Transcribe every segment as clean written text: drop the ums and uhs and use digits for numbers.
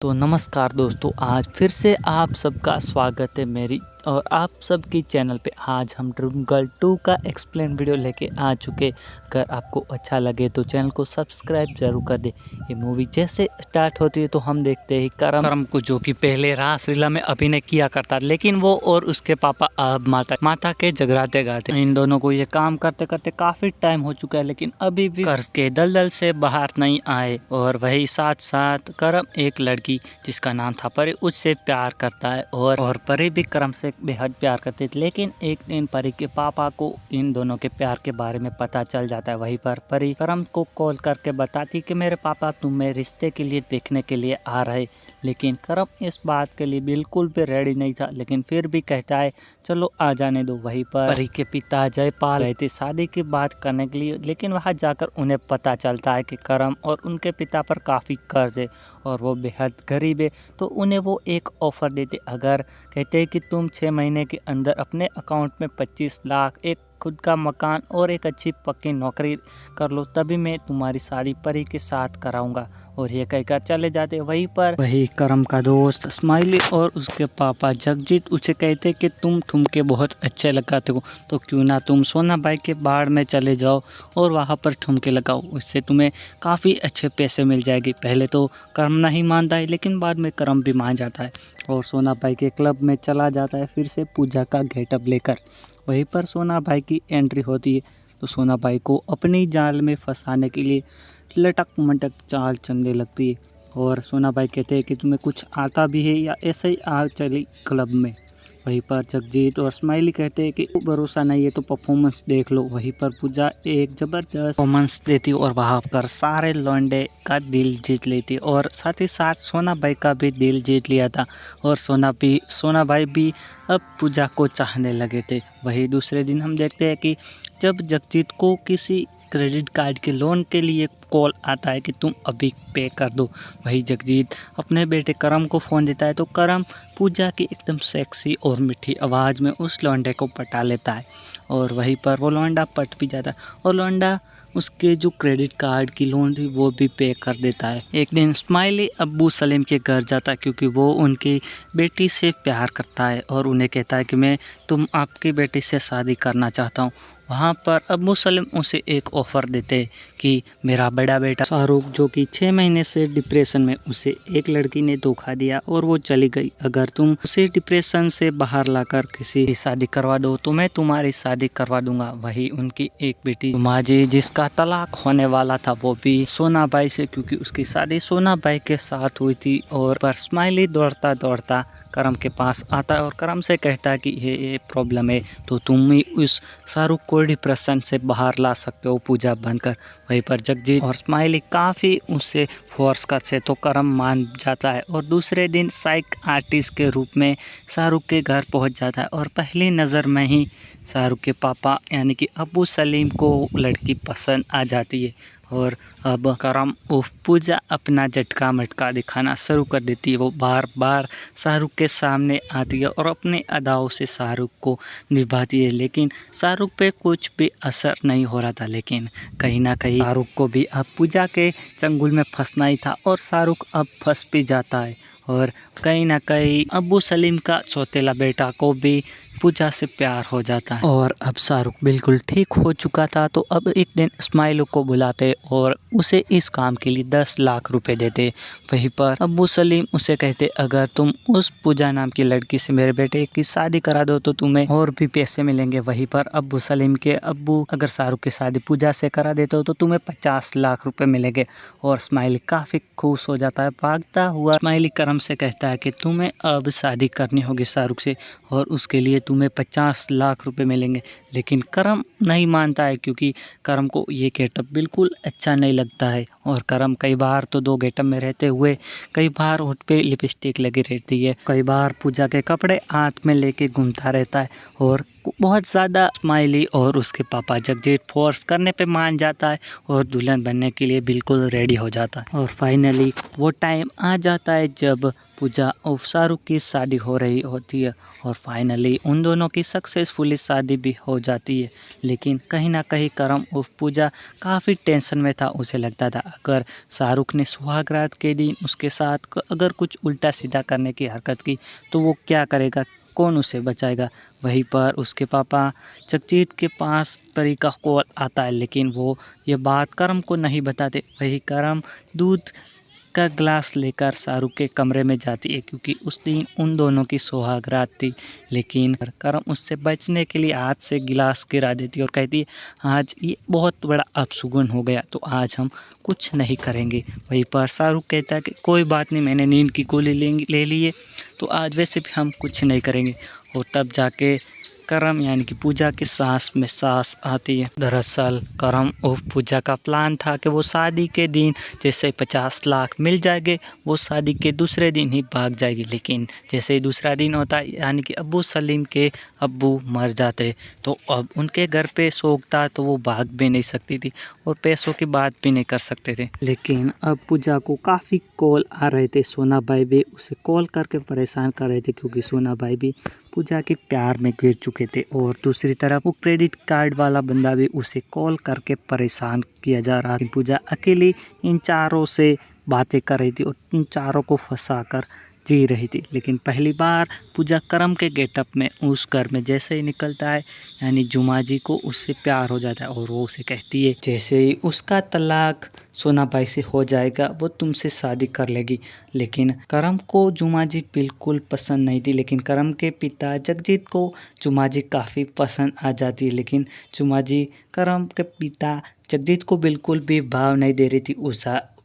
तो नमस्कार दोस्तों, आज फिर से आप सबका स्वागत है मेरी और आप सबकी चैनल पे। आज हम ड्रीम गर्ल 2 का एक्सप्लेन वीडियो लेके आ चुके। अगर आपको अच्छा लगे तो चैनल को सब्सक्राइब जरूर कर दे। ये मूवी जैसे स्टार्ट होती है तो हम देखते हैं करम को, जो कि पहले रासलीला में अभिनय किया करता, लेकिन वो और उसके पापा अब माता के जगराते गाते। इन दोनों को ये काम करते करते काफ़ी टाइम हो चुका है, लेकिन अभी भी कर्ज के दलदल से बाहर नहीं आए। और वही साथ साथ करम एक लड़की जिसका नाम था परी, उससे प्यार करता है और परी भी करम से बेहद प्यार करते थे। लेकिन एक दिन परी के पापा को इन दोनों के प्यार के बारे में पता चल जाता है। वहीं पर परी करम को कॉल करके बताती कि मेरे पापा तुम्हें रिश्ते के लिए देखने के लिए आ रहे। लेकिन करम इस बात के लिए बिल्कुल भी रेडी नहीं था, लेकिन फिर भी कहता है चलो आ जाने दो। वहीं पर परी के पिता जयपाल गए थे शादी की बात करने के लिए, लेकिन वहां जाकर उन्हें पता चलता है कि करम और उनके पिता पर काफ़ी कर्ज है और वो बेहद गरीब है। तो उन्हें वो एक ऑफ़र देते, अगर कहते हैं कि तुम 6 महीने के अंदर अपने अकाउंट में 25 लाख, एक खुद का मकान और एक अच्छी पक्की नौकरी कर लो, तभी मैं तुम्हारी शादी परी के साथ कराऊंगा। और ये कहकर चले जाते। वहीं पर वही करम का दोस्त स्माइली और उसके पापा जगजीत उसे कहते कि तुम ठुमके बहुत अच्छे लगाते हो, तो क्यों ना तुम सोना बाई के बाड़ में चले जाओ और वहाँ पर ठुमके लगाओ, इससे तुम्हें काफ़ी अच्छे पैसे मिल जाएगी। पहले तो करम नहीं मानता है, लेकिन बाद में करम भी मान जाता है और सोना बाई के क्लब में चला जाता है फिर से पूजा का गेटअप लेकर। वहीं पर सोना बाई की एंट्री होती है, तो सोना बाई को अपनी जाल में फंसाने के लिए लटक मटक चाल चलने लगती है। और सोना बाई कहते हैं कि तुम्हें कुछ आता भी है या ऐसे ही आ चली क्लब में। वहीं पर जगजीत और स्माइली कहते हैं कि भरोसा नहीं है तो परफॉर्मेंस देख लो। वहीं पर पूजा एक ज़बरदस्त परफॉर्मेंस देती और वहाँ पर सारे लौंडे का दिल जीत लेती और साथ ही साथ सोना बाई का भी दिल जीत लिया था। और सोना बाई भी अब पूजा को चाहने लगे थे। वही दूसरे दिन हम देखते हैं कि जब जगजीत को किसी क्रेडिट कार्ड के लोन के लिए कॉल आता है कि तुम अभी पे कर दो। वही जगजीत अपने बेटे करम को फ़ोन देता है, तो करम पूजा की एकदम सेक्सी और मीठी आवाज़ में उस लौंडे को पटा लेता है और वहीं पर वो लौंडा पट भी जाता है और लौंडा उसके जो क्रेडिट कार्ड की लोन थी वो भी पे कर देता है। एक दिन स्माइली अब्बू सलीम के घर जाता है क्योंकि वो उनकी बेटी से प्यार करता है और उन्हें कहता है कि मैं आपकी बेटी से शादी करना चाहता हूँ। वहाँ पर अब्बू सलीम उसे एक ऑफ़र देते कि मेरा बड़ा बेटा शाहरुख, जो कि 6 महीने से डिप्रेशन में, उसे एक लड़की ने धोखा दिया और वो चली गई। अगर तुम उसे डिप्रेशन से बाहर लाकर किसी की शादी करवा दो तो मैं तुम्हारी शादी करवा दूंगा। वही उनकी एक बेटी माजी, जिसका तलाक होने वाला था, वो भी सोना बाई से, क्योंकि उसकी शादी सोना बाई के साथ हुई थी। और पर स्माइली दौड़ता दौड़ता करम के पास आता है और करम से कहता है कि ये प्रॉब्लम है, तो तुम ही उस शाहरुख को डिप्रेशन से बाहर ला सकते हो पूजा बनकर। वहीं पर जगजीत और स्माइली काफ़ी उससे फोर्स करते तो करम मान जाता है और दूसरे दिन साइक आर्टिस्ट के रूप में शाहरुख के घर पहुंच जाता है और पहली नज़र में ही शाहरुख के पापा यानी कि अब्बू सलीम को लड़की पसंद आ जाती है। और अब करम पूजा अपना झटका मटका दिखाना शुरू कर देती है। वो बार बार शाहरुख के सामने आती है और अपने अदाओं से शाहरुख को निभाती है, लेकिन शाहरुख पे कुछ भी असर नहीं हो रहा था। लेकिन कहीं ना कहीं शाहरुख को भी अब पूजा के चंगुल में फंसना ही था और शाहरुख अब फंस भी जाता है। और कहीं ना कहीं अब्बू सलीम का सौतेला बेटा को भी पूजा से प्यार हो जाता है और अब शाहरुख बिल्कुल ठीक हो चुका था। तो अब एक दिन स्माइलो को बुलाते और उसे इस काम के लिए 10 लाख रुपए देते। वहीं पर अब्बू सलीम उसे कहते अगर तुम उस पूजा नाम की लड़की से मेरे बेटे की शादी करा दो तो तुम्हें और भी पैसे मिलेंगे। वहीं पर अब्बू सलीम के अब्बू अगर शाहरुख की शादी पूजा से करा देते हो तो तुम्हें 50 लाख रुपए मिलेंगे। और स्माइली काफ़ी खुश हो जाता है। भागता हुआ स्माइली करम से कहता है कि तुम्हें अब शादी करनी होगी शाहरुख से और उसके लिए तुम्हें 50 लाख रुपए मिलेंगे। लेकिन करम नहीं मानता है क्योंकि करम को ये गेटअप बिल्कुल अच्छा नहीं लगता है। और करम कई बार तो 2 गेटअप में रहते हुए कई बार होठ पे लिपस्टिक लगी रहती है, कई बार पूजा के कपड़े हाथ में लेके घूमता रहता है और को बहुत ज़्यादा स्माइली और उसके पापा जगजीत फोर्स करने पे मान जाता है और दुल्हन बनने के लिए बिल्कुल रेडी हो जाता है। और फाइनली वो टाइम आ जाता है जब पूजा और शाहरुख की शादी हो रही होती है और फाइनली उन दोनों की सक्सेसफुली शादी भी हो जाती है। लेकिन कहीं ना कहीं करम और पूजा काफ़ी टेंशन में था। उसे लगता था अगर शाहरुख ने सुहागरात के दिन उसके साथ अगर कुछ उल्टा सीधा करने की हरकत की तो वो क्या करेगा, कौन उसे बचाएगा। वहीं पर उसके पापा जगजीत के पास परी का कॉल आता है, लेकिन वो ये बात करम को नहीं बताते। वही करम दूध का ग्लास लेकर शाहरुख के कमरे में जाती है क्योंकि उस दिन उन दोनों की सुहागरात थी। लेकिन करम उससे बचने के लिए हाथ से गिलास गिरा देती है और कहती है आज ये बहुत बड़ा अपशगुन हो गया तो आज हम कुछ नहीं करेंगे। वहीं पर शाहरुख कहता है कि कोई बात नहीं, मैंने नींद की गोली ले ली है तो आज वैसे भी हम कुछ नहीं करेंगे। और तब जाके करम यानी कि पूजा की सांस में सांस आती है। दरअसल करम और पूजा का प्लान था कि वो शादी के दिन जैसे 50 लाख मिल जाएंगे वो शादी के दूसरे दिन ही भाग जाएगी। लेकिन जैसे ही दूसरा दिन होता है यानी कि अब्बू सलीम के अब्बू मर जाते तो अब उनके घर पे शोक था तो वो भाग भी नहीं सकती थी और पैसों की बात भी नहीं कर सकते थे। लेकिन अब पूजा को काफ़ी कॉल आ रहे थे। सोना भाई भी उसे कॉल करके परेशान कर रहे थे क्योंकि सोना भाई भी पूजा के प्यार में गिर चुके थे और दूसरी तरफ वो क्रेडिट कार्ड वाला बंदा भी उसे कॉल करके परेशान किया जा रहा था। पूजा अकेली इन चारों से बातें कर रही थी और इन चारों को फंसाकर जी रही थी। लेकिन पहली बार पूजा करम के गेटअप में उस घर में जैसे ही निकलता है यानी जुमा जी को उससे प्यार हो जाता है और वो उसे कहती है जैसे ही उसका तलाक सोना भाई से हो जाएगा वो तुमसे शादी कर लेगी। लेकिन करम को जुमा जी बिल्कुल पसंद नहीं थी। लेकिन करम के पिता जगजीत को जुमा जी काफ़ी पसंद आ जाती है। लेकिन जुमा जी करम के पिता जगजीत को बिल्कुल भी भाव नहीं दे रही थी,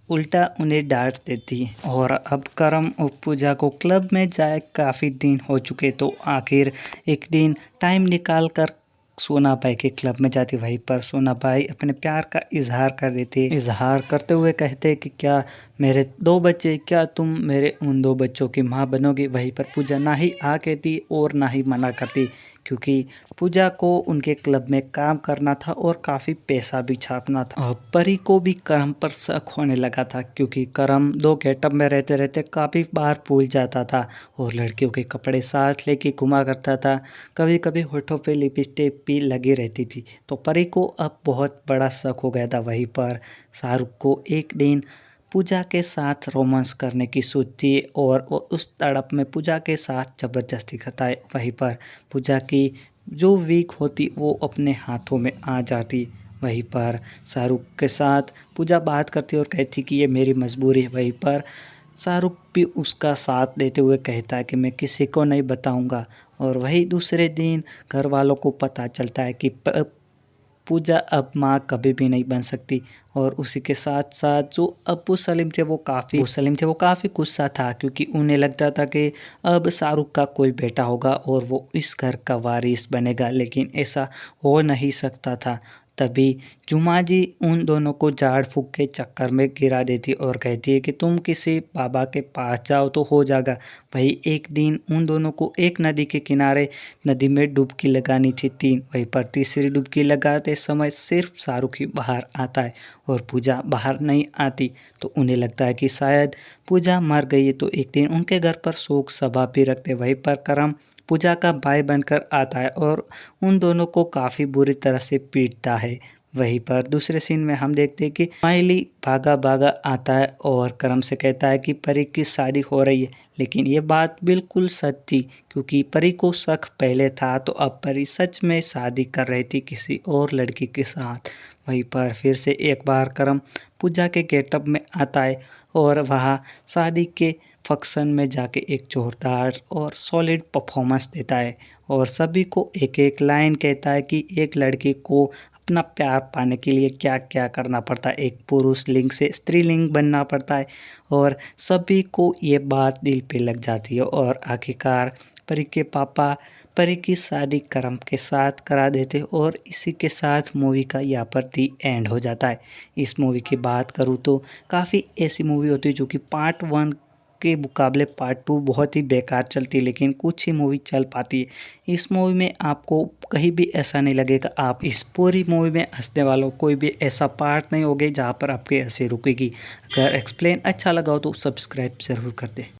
उल्टा उन्हें डांट देती है। और अब करम और पूजा को क्लब में जाए काफ़ी दिन हो चुके तो आखिर एक दिन टाइम निकाल कर सोना भाई के क्लब में जाती। वहीं पर सोना भाई अपने प्यार का इजहार कर देते, इजहार करते हुए कहते कि क्या मेरे 2 बच्चे, क्या तुम मेरे उन 2 बच्चों की माँ बनोगी। वहीं पर पूजा ना ही आ कहती और ना ही मना करती क्योंकि पूजा को उनके क्लब में काम करना था और काफ़ी पैसा भी छापना था। अब परी को भी करम पर शक होने लगा था क्योंकि करम 2 गेटअप में रहते रहते काफ़ी बार भूल जाता था और लड़कियों के कपड़े साथ लेके घुमा करता था। कभी कभी होठों पे लिपस्टिक भी लगी रहती थी तो परी को अब बहुत बड़ा शक हो गया था। वहीं पर शाहरुख को एक दिन पूजा के साथ रोमांस करने की सोचती है और वो उस तड़प में पूजा के साथ ज़बरदस्ती करता है। वहीं पर पूजा की जो वीक होती वो अपने हाथों में आ जाती। वहीं पर शाहरुख के साथ पूजा बात करती और कहती कि ये मेरी मजबूरी है। वहीं पर शाहरुख भी उसका साथ देते हुए कहता है कि मैं किसी को नहीं बताऊंगा। और वही दूसरे दिन घर वालों को पता चलता है कि पूजा अब माँ कभी भी नहीं बन सकती। और उसी के साथ साथ जो अब्बू सलीम थे वो काफ़ी गुस्सा था क्योंकि उन्हें लगता था कि अब शाहरुख का कोई बेटा होगा और वो इस घर का वारिस बनेगा। लेकिन ऐसा हो नहीं सकता था। तभी जुमा जी उन दोनों को झाड़ फूक के चक्कर में गिरा देती और कहती है कि तुम किसी बाबा के पास जाओ तो हो जाएगा। वही एक दिन उन दोनों को एक नदी के किनारे नदी में डुबकी लगानी थी 3। वहीं पर तीसरी डुबकी लगाते समय सिर्फ शाहरुख ही बाहर आता है और पूजा बाहर नहीं आती तो उन्हें लगता है कि शायद पूजा मर गई है। तो एक दिन उनके घर पर शोक सभा भी रखते। वहीं पर करम पूजा का भाई बनकर आता है और उन दोनों को काफ़ी बुरी तरह से पीटता है। वहीं पर दूसरे सीन में हम देखते हैं कि स्माइली भागा भागा आता है और करम से कहता है कि परी की शादी हो रही है। लेकिन ये बात बिल्कुल सच थी क्योंकि परी को शक पहले था तो अब परी सच में शादी कर रही थी किसी और लड़की के साथ। वहीं पर फिर से एक बार करम पूजा के गेटअप में आता है और वहाँ शादी के फंक्शन में जाके एक जोरदार और सॉलिड परफॉर्मेंस देता है और सभी को एक एक लाइन कहता है कि एक लड़की को अपना प्यार पाने के लिए क्या क्या करना पड़ता है, एक पुरुष लिंग से स्त्रीलिंग बनना पड़ता है। और सभी को ये बात दिल पे लग जाती है और आखिरकार परी के पापा परी की शादी करम के साथ करा देते और इसी के साथ मूवी का यहाँ पर दी एंड हो जाता है। इस मूवी की बात करूँ तो काफ़ी ऐसी मूवी होती है जो कि पार्ट 1 के मुकाबले पार्ट 2 बहुत ही बेकार चलती है, लेकिन कुछ ही मूवी चल पाती है। इस मूवी में आपको कहीं भी ऐसा नहीं लगेगा, आप इस पूरी मूवी में हँसने वालों कोई भी ऐसा पार्ट नहीं होगा जहाँ पर आपकी हँसी रुकेगी। अगर एक्सप्लेन अच्छा लगा हो तो सब्सक्राइब ज़रूर कर दें।